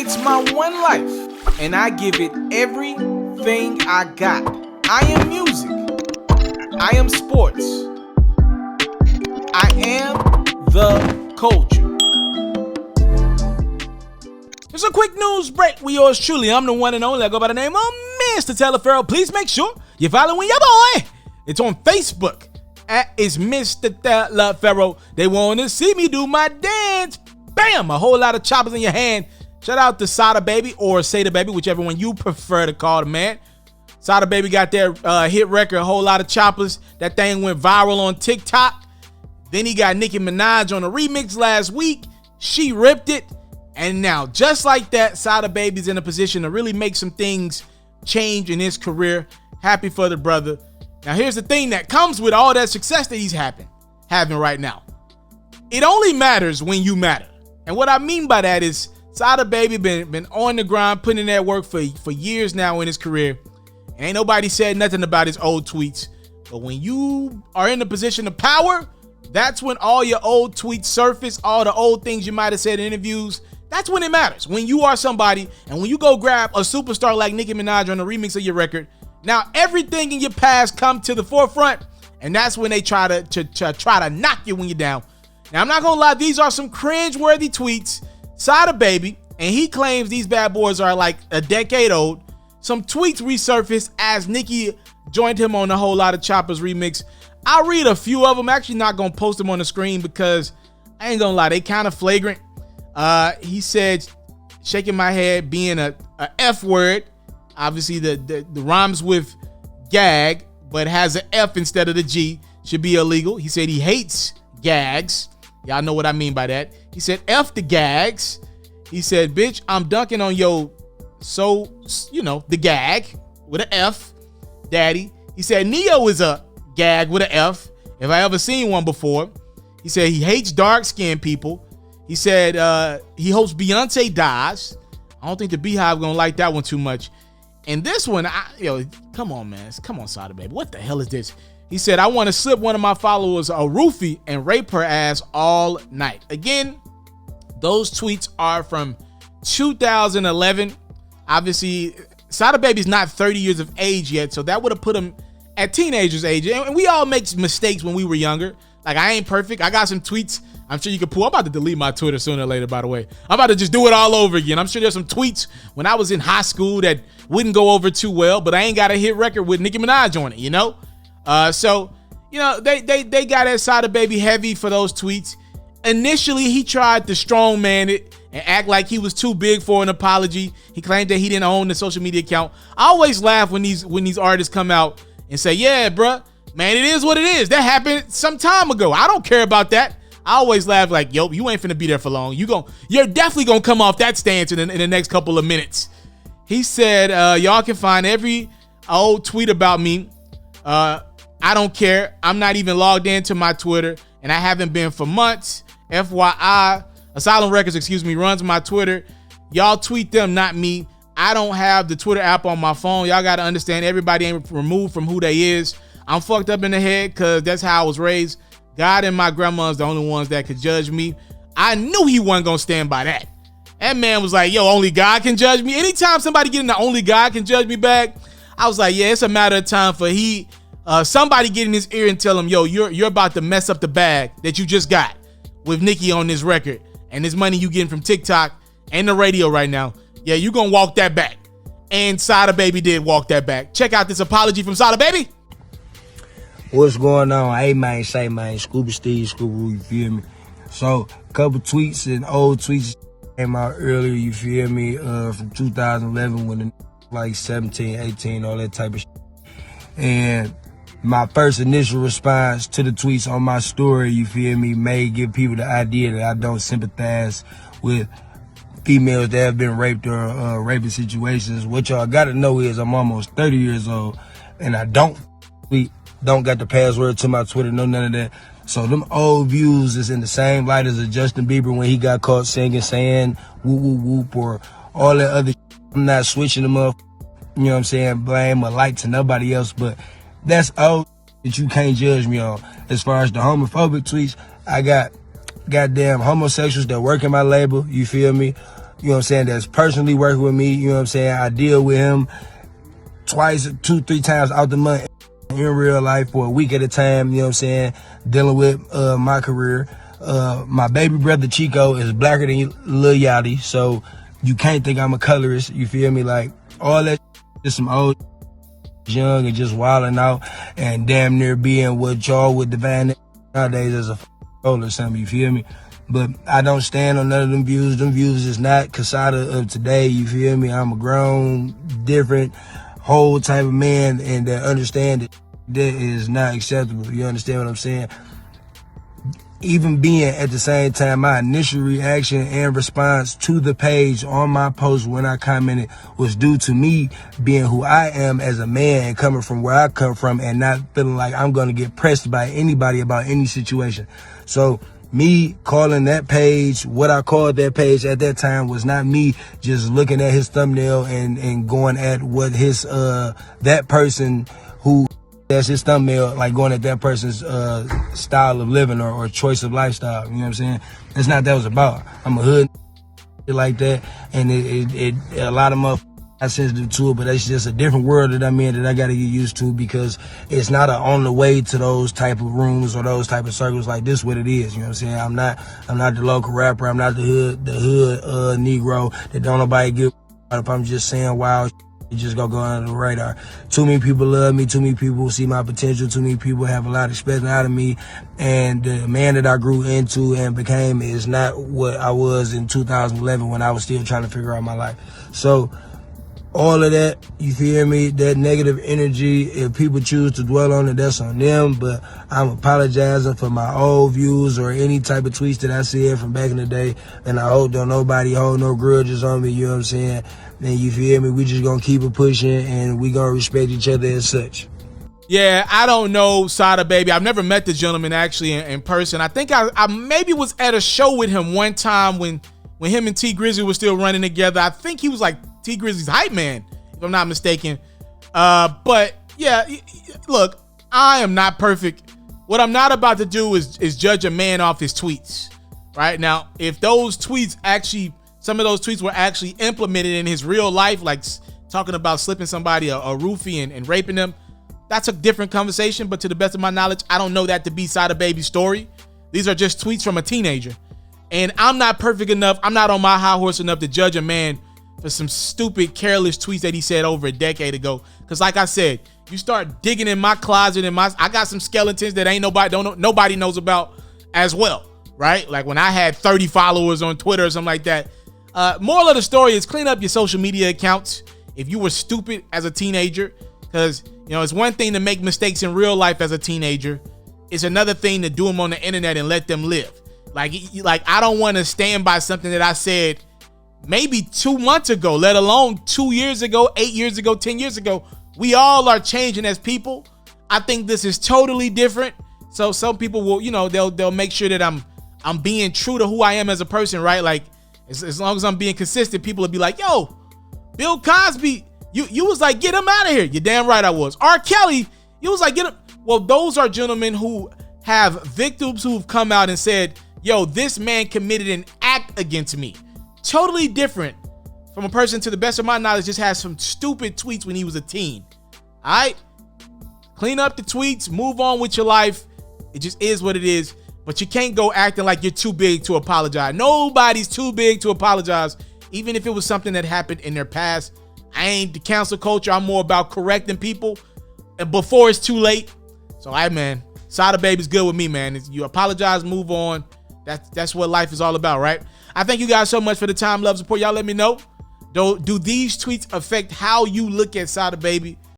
It's my one life, and I give it everything I got. I am music. I am sports. I am the culture. It's a quick news break with yours truly. I'm the one and only. I go by the name of Mr. TALIAFERRO. Please make sure you're following your boy. It's on Facebook at It's Mr. TALIAFERRO. They want to see me do my dance. Bam! A whole lot of choppers in your hand. Shout out to Sada Baby or Sada Baby, whichever one you prefer to call the man. Sada Baby got their hit record, a whole lot of choppers. That thing went viral on TikTok. Then he got Nicki Minaj on a remix last week. She ripped it. And now, just like that, Sada Baby's in a position to really make some things change in his career. Happy for the brother. Now, here's the thing that comes with all that success that he's having right now. It only matters when you matter. And what I mean by that is Sada Baby been on the grind, putting in that work for years now in his career. And ain't nobody said nothing about his old tweets. But when you are in a position of power, that's when all your old tweets surface, all the old things you might have said in interviews. That's when it matters. When you are somebody and when you go grab a superstar like Nicki Minaj on the remix of your record, now everything in your past come to the forefront, and that's when they try to knock you when you're down. Now, I'm not going to lie. These are some cringe-worthy tweets. Sada Baby, and he claims these bad boys are like a decade old. Some tweets resurfaced as Nicki joined him on a whole lot of Choppers remix. I'll read a few of them. I'm actually not going to post them on the screen because I ain't going to lie. They kind of flagrant. He said, shaking my head being a F word. Obviously, the rhymes with gag, but has an F instead of the G. Should be illegal. He said he hates gags. Y'all know what I mean by that. He said, F the gags. He said, bitch, I'm dunking on yo, so, you know, the gag with an F, daddy. He said, Neo is a gag with an F, if I ever seen one before. He said he hates dark-skinned people. He said he hopes Beyonce dies. I don't think the Beehive gonna like that one too much. And this one, come on, man. Come on, Sada Baby. What the hell is this? He said, I want to slip one of my followers a roofie and rape her ass all night. Again, those tweets are from 2011. Obviously, Sada Baby's not 30 years of age yet, so that would have put him at teenager's age. And we all make mistakes when we were younger. Like, I ain't perfect. I got some tweets I'm sure you could pull. I'm about to delete my Twitter sooner or later, by the way. I'm about to just do it all over again. I'm sure there's some tweets when I was in high school that wouldn't go over too well, but I ain't got a hit record with Nicki Minaj on it, you know? So, you know, they got at Sada Baby heavy for those tweets. Initially, he tried to strongman it and act like he was too big for an apology. He claimed that he didn't own the social media account. I always laugh when these artists come out and say, yeah, bruh, man, it is what it is. That happened some time ago. I don't care about that. I always laugh like, yo, you ain't finna be there for long. You're definitely gonna come off that stance in the next couple of minutes. He said, y'all can find every old tweet about me. I don't care. I'm not even logged into my Twitter, and I haven't been for months. FYI, Asylum Records, runs my Twitter. Y'all tweet them, not me. I don't have the Twitter app on my phone. Y'all got to understand, everybody ain't removed from who they is. I'm fucked up in the head because that's how I was raised. God and my grandma's the only ones that could judge me. I knew he wasn't going to stand by that. That man was like, yo, only God can judge me. Anytime somebody get in the only God can judge me bag, I was like, yeah, it's a matter of time for somebody get in his ear and tell him, yo, you're about to mess up the bag that you just got with Nicki on this record and this money you getting from TikTok and the radio right now. Yeah, you gonna walk that back. And Sada Baby did walk that back. Check out this apology from Sada Baby. What's going on? Hey, man, say, man, Scuba Steve, Scuba, you feel me? So, a couple tweets and old tweets came out earlier, you feel me, from 2011 when the like 17, 18, all that type of shit. And my first initial response to the tweets on my story, you feel me, may give people the idea that I don't sympathize with females that have been raped or raping situations. What y'all gotta know is I'm almost 30 years old and I don't got the password to my Twitter, no none of that. So them old views is in the same light as a Justin Bieber when he got caught singing, saying whoop whoop whoop or all that other shit. I'm not switching them up, you know what I'm saying, blame or like to nobody else, but that's old that you can't judge me on. As far as the homophobic tweets, I got goddamn homosexuals that work in my label, you feel me? you know what I'm saying, that's personally working with me, you know what I'm saying. I deal with him twice, 2-3 times out the month in real life for a week at a time, you know what I'm saying, dealing with my career. My baby brother Chico is blacker than Lil Yachty, so you can't think I'm a colorist, you feel me? Like, all that is some old young and just wilding out and damn near being what y'all would define nowadays as a or something, you feel me? But I don't stand on none of them views. Them views is not Sada of today, you feel me? I'm a grown, different, whole type of man, and that understand that is not acceptable. You understand what I'm saying? Even being at the same time, my initial reaction and response to the page on my post when I commented was due to me being who I am as a man and coming from where I come from and not feeling like I'm going to get pressed by anybody about any situation. So me calling that page what I called that page at that time was not me just looking at his thumbnail and going at what his that person who that's his thumbnail, like going at that person's style of living or choice of lifestyle. You know what I'm saying? That's not what that was about. I'm a hood like that, and it a lot of motherfuckers are sensitive to it, but it's just a different world that I'm in that I got to get used to, because it's not on the way to those type of rooms or those type of circles like this. What it is, you know what I'm saying? I'm not the local rapper. I'm not the hood Negro that don't nobody give if I'm just saying wild. You just go under the radar. Too many people love me. Too many people see my potential. Too many people have a lot expecting out of me. And the man that I grew into and became is not what I was in 2011 when I was still trying to figure out my life. So all of that, you feel me, that negative energy, if people choose to dwell on it, that's on them. But I'm apologizing for my old views or any type of tweets that I said from back in the day. And I hope don't nobody hold no grudges on me, you know what I'm saying? And you feel me, we just gonna keep it pushing and we gonna respect each other as such. Yeah, I don't know Sada Baby. I've never met the gentleman actually in person. I think I maybe was at a show with him one time when him and T Grizzly were still running together. I think he was like T Grizzly's hype man, if I'm not mistaken. But yeah, look, I am not perfect. What I'm not about to do is judge a man off his tweets. Right now, if those tweets actually, some of those tweets were actually implemented in his real life, like talking about slipping somebody a roofie and raping them, that's a different conversation. But to the best of my knowledge, I don't know that to be Sada Baby's story. These are just tweets from a teenager. And I'm not perfect enough. I'm not on my high horse enough to judge a man for some stupid, careless tweets that he said over a decade ago. Because like I said, you start digging in my closet and I got some skeletons that nobody knows about as well, right? Like when I had 30 followers on Twitter or something like that. Moral of the story is clean up your social media accounts if you were stupid as a teenager, because it's one thing to make mistakes in real life as a teenager. It's another thing to do them on the internet and let them live. Like I don't want to stand by something that I said maybe 2 months ago, let alone 2 years ago, 8 years ago, 10 years ago. We all are changing as people. I think this is totally different. So some people will, they'll make sure that I'm being true to who I am as a person, right? Like as long as I'm being consistent, people will be like, yo, Bill Cosby, you was like, get him out of here. You're damn right I was. R. Kelly, you was like, get him. Well, those are gentlemen who have victims who've come out and said, yo, this man committed an act against me. Totally different from a person, to the best of my knowledge, just has some stupid tweets when he was a teen. All right? Clean up the tweets, move on with your life. It just is what it is. But you can't go acting like you're too big to apologize. Nobody's too big to apologize, even if it was something that happened in their past. I ain't the cancel culture. I'm more about correcting people before it's too late. So, man, Sada Baby's good with me, man. You apologize, move on. That's what life is all about, right? I thank you guys so much for the time, love, support. Y'all let me know. Do these tweets affect how you look at Sada Baby?